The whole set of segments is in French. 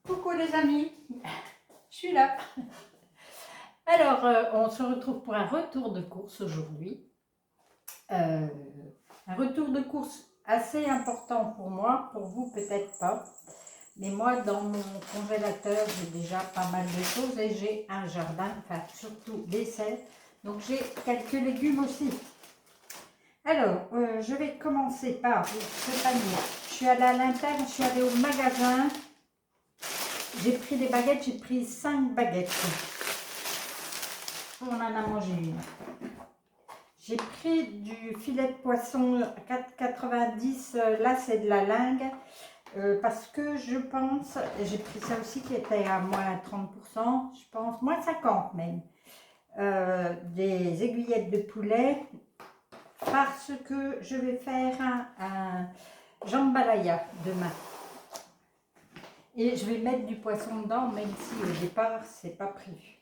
Coucou les amis, je suis là. Alors, on se retrouve pour un retour de course aujourd'hui. Un retour de course assez important pour moi, pour vous peut-être pas. Mais moi, dans mon congélateur, j'ai déjà pas mal de choses et j'ai un jardin, enfin surtout des serres. Donc j'ai quelques légumes aussi. Alors, je vais commencer par ce panier. Je suis allée à l'interne, je suis allée au magasin. J'ai pris des baguettes, j'ai pris 5 baguettes. On en a mangé une. J'ai pris du filet de poisson 4,90, là c'est de la lingue, parce que je pense, j'ai pris ça aussi qui était à moins 30%, je pense, moins 50 même, des aiguillettes de poulet, parce que je vais faire un jambalaya demain. Et je vais mettre du poisson dedans, même si au départ, c'est pas prévu.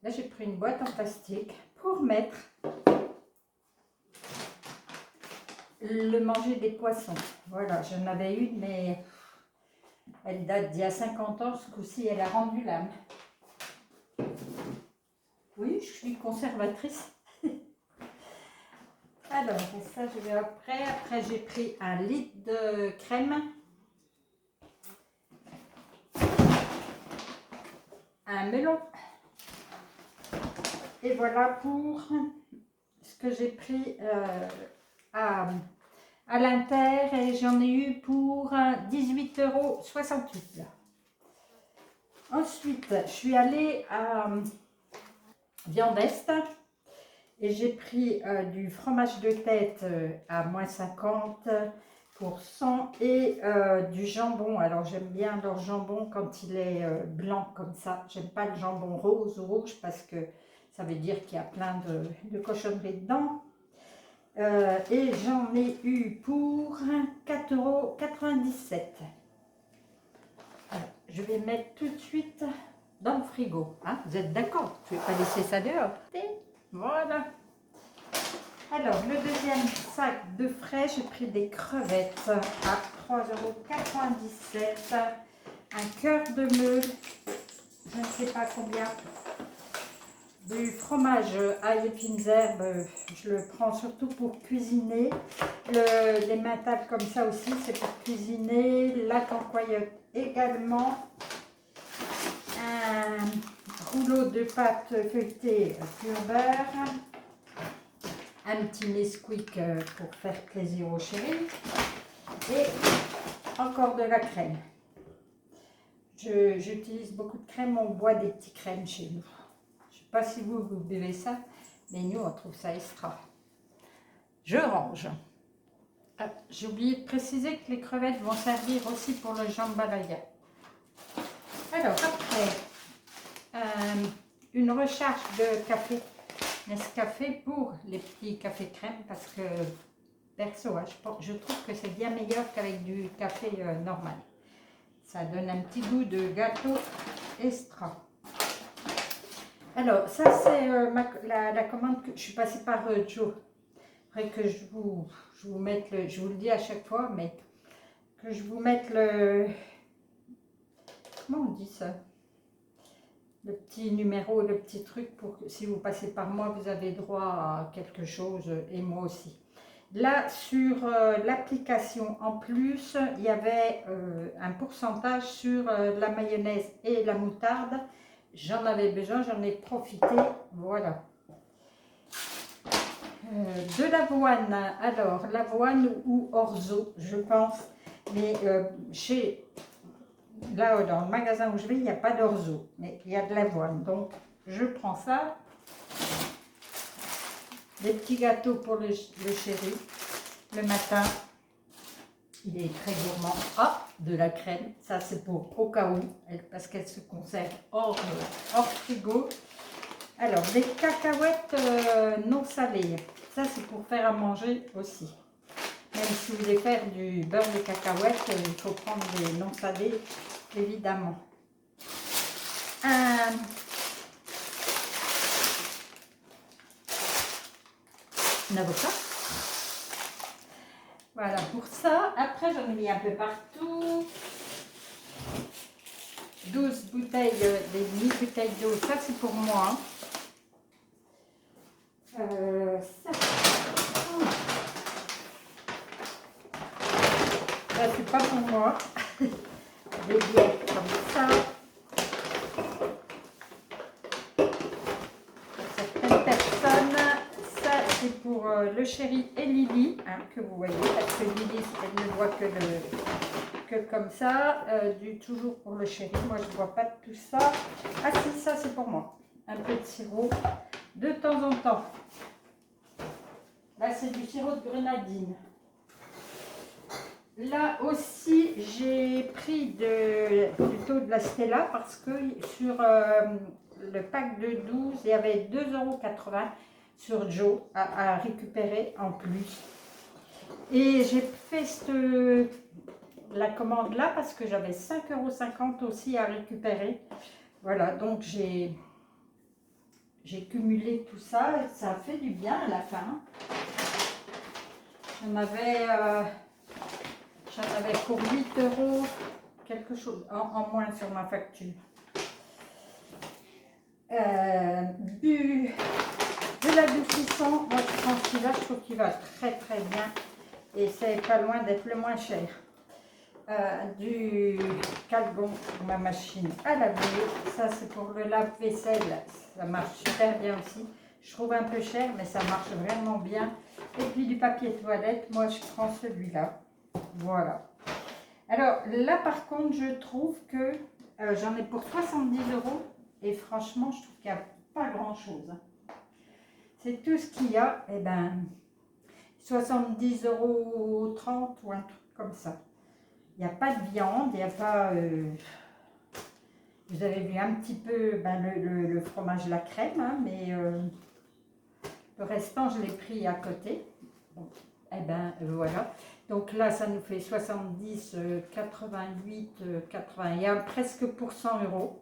Là, j'ai pris une boîte en plastique pour mettre le manger des poissons. Voilà, j'en avais une, mais elle date d'il y a 50 ans. Ce coup-ci, elle a rendu l'âme. Oui, je suis conservatrice. Alors, ça, je vais après. Après, j'ai pris 1 litre de crème. Un melon. Et voilà pour ce que j'ai pris à l'Inter, et j'en ai eu pour 18,68 €. Ensuite, je suis allée à Viande Est et j'ai pris du fromage de tête à moins 50% et du jambon. Alors j'aime bien leur jambon quand il est blanc comme ça. J'aime pas le jambon rose ou rouge parce que ça veut dire qu'il y a plein de cochonneries dedans. Et j'en ai eu pour 4,97 €. Alors, je vais mettre tout de suite dans le frigo. Hein, vous êtes d'accord? Je ne vais pas laisser ça dehors. Voilà. Alors, le deuxième sac de frais, j'ai pris des crevettes à 3,97 €. Un cœur de meule, je ne sais pas combien. Du fromage ail et fines herbes, je le prends surtout pour cuisiner. Les mentales comme ça aussi, c'est pour cuisiner. La cancoyote également. Un rouleau de pâte feuilletée pur beurre. Un petit Nesquik pour faire plaisir aux chéris. Et encore de la crème. J'utilise beaucoup de crème, on boit des petits crèmes chez nous. Je ne sais pas si vous buvez ça, mais nous on trouve ça extra. Je range. Ah, j'ai oublié de préciser que les crevettes vont servir aussi pour le jambalaya. Alors après, une recharge de café Nescafé pour les petits cafés crème, parce que perso, je trouve que c'est bien meilleur qu'avec du café normal. Ça donne un petit goût de gâteau extra. Alors, ça c'est la commande que je suis passée par Joe. Après que je vous mette je vous le dis à chaque fois, mais que je vous mette le... Comment on dit ça? Le petit numéro, le petit truc pour que si vous passez par moi, vous avez droit à quelque chose et moi aussi. Là, sur l'application, en plus, il y avait un pourcentage sur la mayonnaise et la moutarde. J'en avais besoin, j'en ai profité. Voilà. De l'avoine. Alors, l'avoine ou orzo, je pense. Mais là, dans le magasin où je vais, il n'y a pas d'orzo, mais il y a de l'avoine. Donc, je prends ça. Des petits gâteaux pour le chéri. Le matin, il est très gourmand. Ah, de la crème. Ça, c'est pour au cas où, parce qu'elle se conserve hors frigo. Alors, des cacahuètes non salées. Ça, c'est pour faire à manger aussi. Même si vous voulez faire du beurre de cacahuètes, il faut prendre des non salés, évidemment. Un avocat. Voilà pour ça. Après, j'en ai mis un peu partout. bouteilles, des mini-bouteilles d'eau. Ça, c'est pour moi. Ça, c'est pas pour moi. Des bières comme ça. Certaines personnes, ça c'est pour le chéri et Lily, hein, que vous voyez, parce que Lily, elle ne voit que comme ça, toujours pour le chéri. Moi, je ne vois pas tout ça. Ah si, ça c'est pour moi. Un peu de sirop de temps en temps. Là, c'est du sirop de grenadine. Là aussi, j'ai pris plutôt de la Stella parce que sur le pack de 12, il y avait 2,80 € sur Joe à récupérer en plus. Et j'ai fait la commande là parce que j'avais 5,50 € aussi à récupérer. Voilà, donc j'ai cumulé tout ça et ça a fait du bien à la fin. J'en avais pour 8 € quelque chose en moins sur ma facture. De l'adoucissant, moi je prends celui-là, je trouve qu'il va très très bien et c'est pas loin d'être le moins cher. Du Calgon pour ma machine à laver, ça c'est pour le lave-vaisselle, ça marche super bien aussi. Je trouve un peu cher mais ça marche vraiment bien. Et puis du papier toilette, moi je prends celui-là. Voilà. Alors là par contre je trouve que j'en ai pour 70 € et franchement je trouve qu'il n'y a pas grand chose. C'est tout ce qu'il y a, et ben 70,30 € ou un truc comme ça. Il n'y a pas de viande, il n'y a pas... vous avez vu un petit peu le fromage, la crème, hein, mais le restant je l'ai pris à côté. Bon, et ben voilà. Donc là, ça nous fait 70, 88, 80, il y a presque pour 100 €.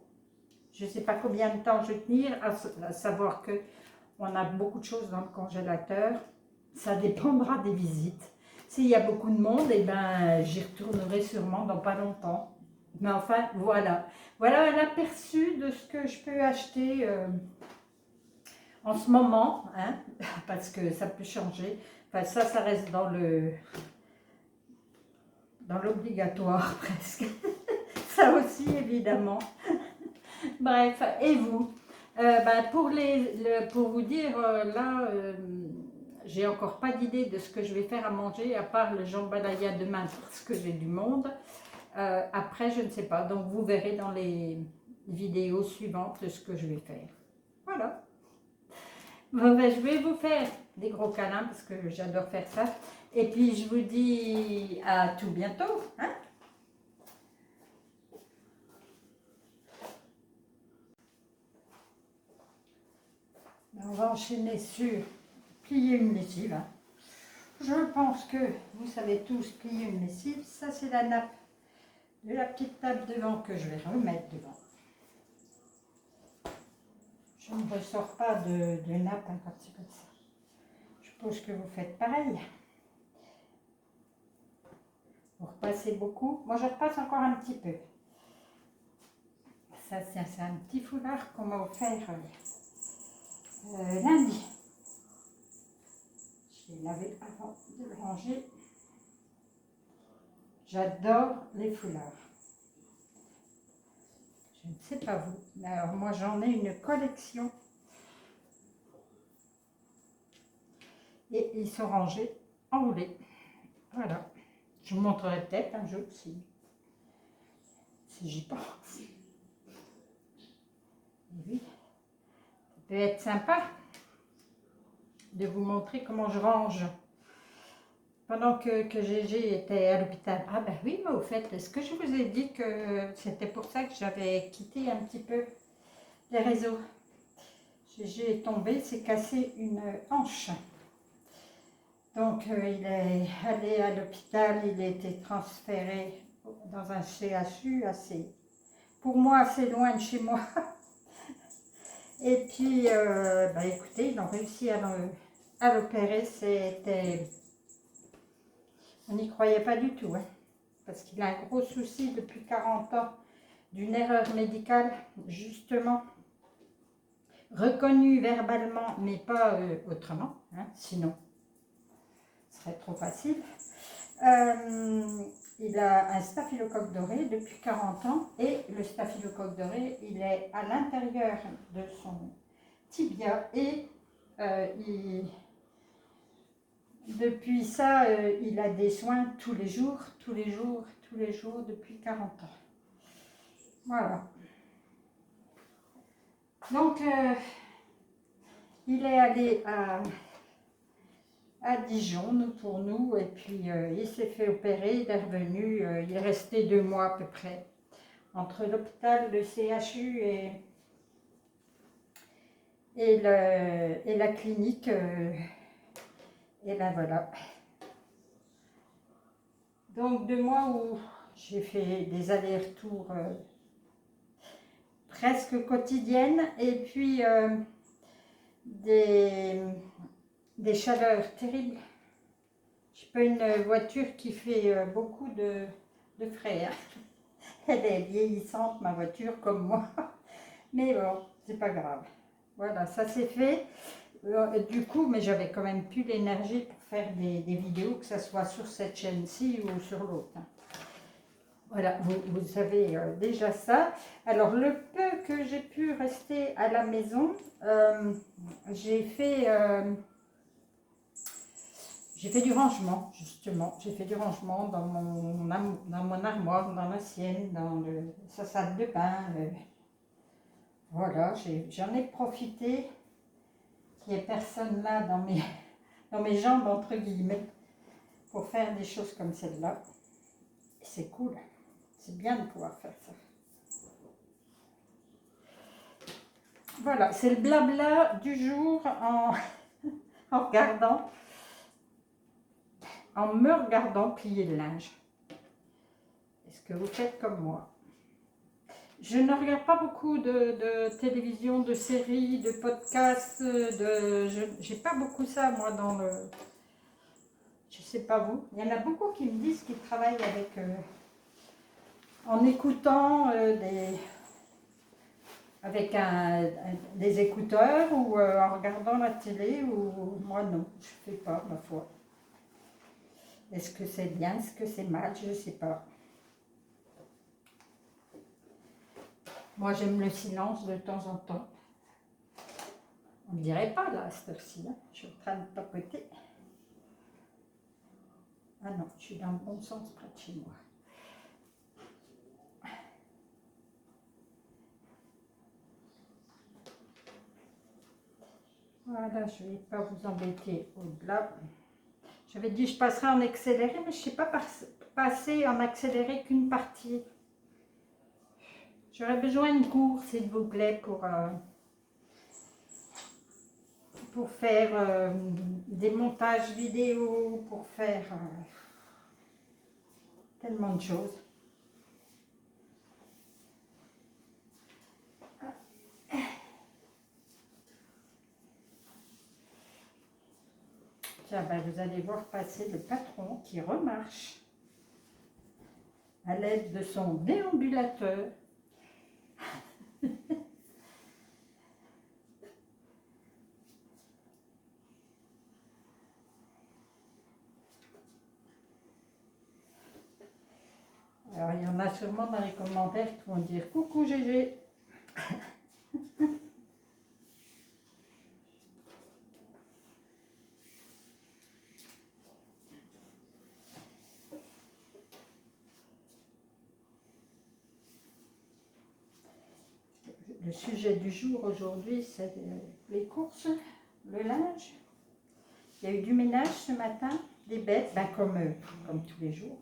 Je ne sais pas combien de temps je vais tenir, à savoir que on a beaucoup de choses dans le congélateur. Ça dépendra des visites. S'il y a beaucoup de monde, et ben j'y retournerai sûrement dans pas longtemps. Mais enfin, voilà. Voilà un aperçu de ce que je peux acheter en ce moment, hein, parce que ça peut changer. Enfin, ça reste dans l'obligatoire presque. Ça aussi, évidemment. Bref, et vous pour vous dire, là, j'ai encore pas d'idée de ce que je vais faire à manger, à part le jambalaya demain, parce que j'ai du monde. Après, je ne sais pas. Donc, vous verrez dans les vidéos suivantes ce que je vais faire. Voilà. Bon, je vais vous faire des gros câlins, parce que j'adore faire ça. Et puis, je vous dis à tout bientôt, hein. On va enchaîner sur plier une lessive. Hein. Je pense que vous savez tous plier une lessive. Ça, c'est la nappe de la petite table devant que je vais remettre devant. Je ne ressors pas de nappe hein, quand c'est comme ça. Je suppose que vous faites pareil. Vous repassez beaucoup. Moi, je repasse encore un petit peu. Ça, c'est un petit foulard qu'on m'a offert lundi. Je l'ai lavé avant de le ranger. J'adore les foulards. Je ne sais pas vous, mais alors moi j'en ai une collection. Et ils sont rangés, enroulés. Voilà. Je vous montrerai peut-être un jour si j'y pense. Et oui, ça peut être sympa de vous montrer comment je range. Pendant que Gégé était à l'hôpital. Ah ben oui, mais au fait, est-ce que je vous ai dit que c'était pour ça que j'avais quitté un petit peu les réseaux? Gégé est tombé, s'est cassé une hanche. Donc il est allé à l'hôpital, il a été transféré dans un CHU pour moi assez loin de chez moi. Et puis, écoutez, ils ont réussi à l'opérer, on n'y croyait pas du tout, hein, parce qu'il a un gros souci depuis 40 ans d'une erreur médicale, justement, reconnue verbalement, mais pas autrement, hein, sinon ce serait trop facile. Il a un staphylocoque doré depuis 40 ans et le staphylocoque doré, il est à l'intérieur de son tibia et depuis ça, il a des soins tous les jours, depuis 40 ans. Voilà. Donc, il est allé à Dijon pour nous et puis il s'est fait opérer, il est revenu, il est resté 2 mois à peu près entre l'hôpital, le CHU et la clinique et ben voilà. Donc 2 mois où j'ai fait des allers-retours presque quotidiennes et puis des chaleurs terribles. Je suis pas une voiture qui fait beaucoup de frais. Hein. Elle est vieillissante, ma voiture, comme moi. Mais bon, c'est pas grave. Voilà, ça c'est fait. Du coup, mais j'avais quand même plus l'énergie pour faire des vidéos, que ce soit sur cette chaîne-ci ou sur l'autre. Hein. Voilà, vous savez déjà ça. Alors, le peu que j'ai pu rester à la maison, j'ai fait du rangement, justement. J'ai fait du rangement dans mon armoire, dans la sienne, dans sa salle de bain. Voilà, j'en ai profité qu'il n'y ait personne là dans mes jambes, entre guillemets, pour faire des choses comme celle-là. C'est cool. C'est bien de pouvoir faire ça. Voilà, c'est le blabla du jour en me regardant plier le linge. Est-ce que vous faites comme moi? Je ne regarde pas beaucoup de télévision, de séries, de podcasts. J'ai pas beaucoup ça, moi, dans le... Je sais pas vous. Il y en a beaucoup qui me disent qu'ils travaillent avec... en écoutant avec des écouteurs ou en regardant la télé. Ou moi, non, je ne fais pas, ma foi. Est-ce que c'est bien, est-ce que c'est mal? Je ne sais pas. Moi, j'aime le silence de temps en temps. On ne dirait pas, là, à cette heure-ci. Hein. Je suis en train de papoter. Ah non, je suis dans le bon sens près de chez moi. Voilà, je ne vais pas vous embêter au-delà. J'avais dit que je passerai en accéléré, mais je ne sais pas passer en accéléré qu'une partie. J'aurais besoin d'une cour, s'il vous plaît, pour faire des montages vidéo, pour faire tellement de choses. Tiens, ben, vous allez voir passer le patron qui remarche à l'aide de son déambulateur. Alors, il y en a sûrement dans les commentaires qui vont dire « Coucou Gégé ». Le sujet du jour aujourd'hui, c'est les courses, le linge. Il y a eu du ménage ce matin, des bêtes, ben comme tous les jours.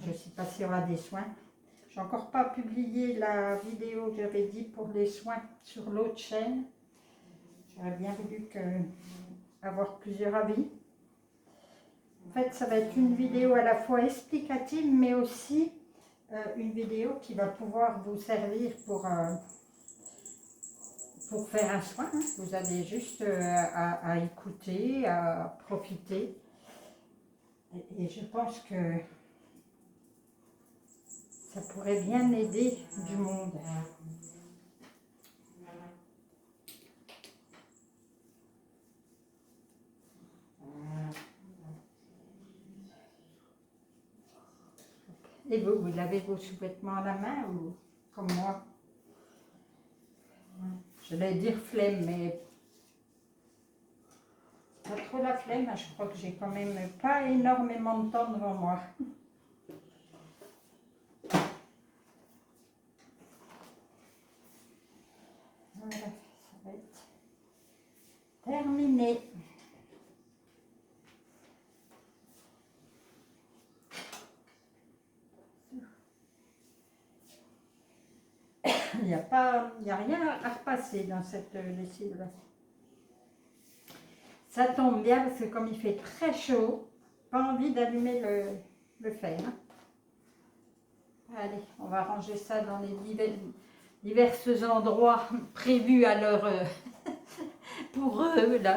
Je ne sais pas s'il y aura des soins. Je n'ai encore pas publié la vidéo que j'avais dit pour les soins sur l'autre chaîne. J'aurais bien voulu avoir plusieurs avis. En fait, ça va être une vidéo à la fois explicative, mais aussi une vidéo qui va pouvoir vous servir pour faire un soin. Hein. Vous avez juste à écouter, à profiter. Et je pense que Ça pourrait bien aider du monde. Et vous lavez vos sous-vêtements à la main ou comme moi? J'allais dire flemme, mais pas trop la flemme. Je crois que j'ai quand même pas énormément de temps devant moi. Voilà, ça va être terminé. Il n'y a rien à repasser dans cette lessive-là. Ça tombe bien parce que comme il fait très chaud, pas envie d'allumer le fer. Allez, on va ranger ça dans les divers endroits prévus à leur, pour eux là.